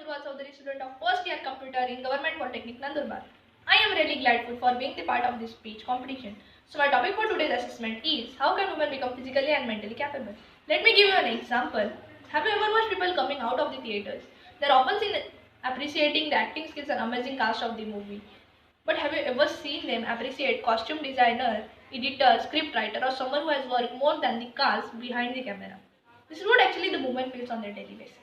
Durga Chaudhary, student of first year computer in Government Polytechnic, Nandurbar. I am really grateful for being the part of this speech competition. So my topic for today's assessment is how can women become physically and mentally capable? Let me give you an example. Have you ever watched people coming out of the theaters? They're often seen appreciating the acting skills and amazing cast of the movie. But have you ever seen them appreciate costume designer, editor, script writer, or someone who has worked more than the cast behind the camera? This is what actually the woman feels on their daily basis.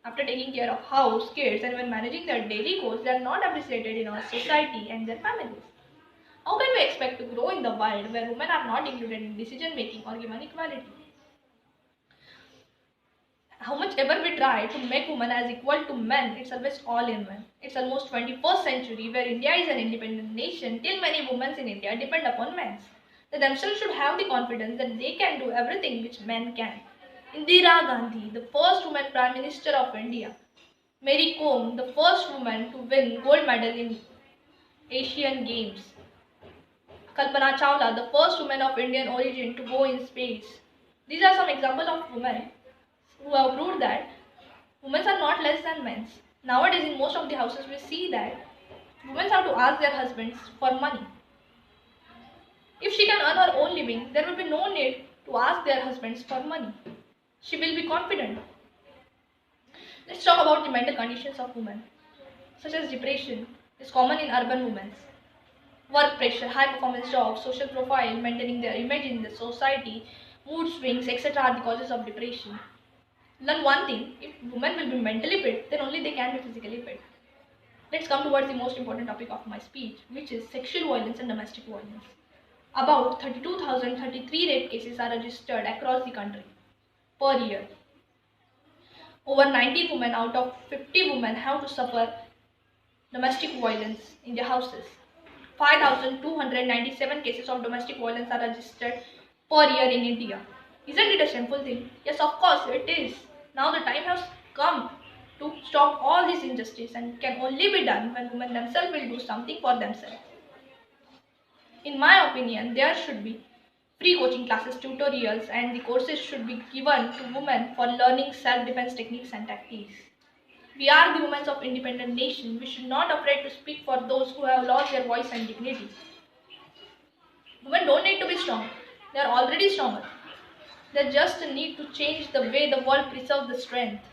After taking care of house, kids, and when managing their daily chores, they are not appreciated in our society and their families. How can we expect to grow in the world where women are not included in decision making or given equality? How much ever we try to make women as equal to men, it's always all in men. It's almost 21st century where India is an independent nation till many women in India depend upon men. They themselves should have the confidence that they can do everything which men can. Indira Gandhi, the first woman Prime Minister of India. Mary Kom, the first woman to win gold medal in Asian Games. Kalpana Chawla, the first woman of Indian origin to go in space. These are some examples of women who have proved that women are not less than men. Nowadays, in most of the houses, we see that women have to ask their husbands for money. If she can earn her own living, there will be no need to ask their husbands for money. She will be confident. Let's talk about the mental conditions of women, such as depression, is common in urban women. Work pressure, high performance jobs, social profile, maintaining their image in the society, mood swings, etc. are the causes of depression. Learn one thing, if women will be mentally fit, then only they can be physically fit. Let's come towards the most important topic of my speech, which is sexual violence and domestic violence. About 32,033 rape cases are registered across the country per year. Over 19 women out of 50 women have to suffer domestic violence in their houses. 5,297 cases of domestic violence are registered per year in India. Isn't it a shameful thing? Yes, of course it is. Now the time has come to stop all this injustice and can only be done when women themselves will do something for themselves. In my opinion, there should be free coaching classes, tutorials, and the courses should be given to women for learning self-defense techniques and tactics. We are the women of independent nation. We should not afraid to speak for those who have lost their voice and dignity. Women don't need to be strong. They are already stronger. They just need to change the way the world preserves the strength.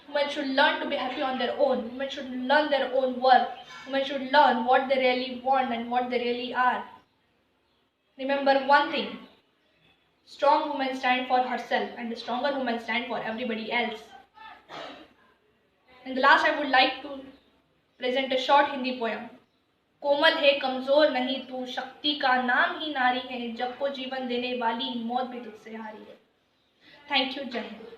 Women should learn to be happy on their own. Women should learn their own work. Women should learn what they really want and what they really are. Remember one thing. Strong women stand for herself and the stronger women stand for everybody else. In the last, I would like to present a short Hindi poem. कोमल है कमजोर नहीं तू, शक्ति का नाम ही नारी है, जब को जीवन देने वाली मौत भी तुझसे हारी है. Thank you, जय हिंद.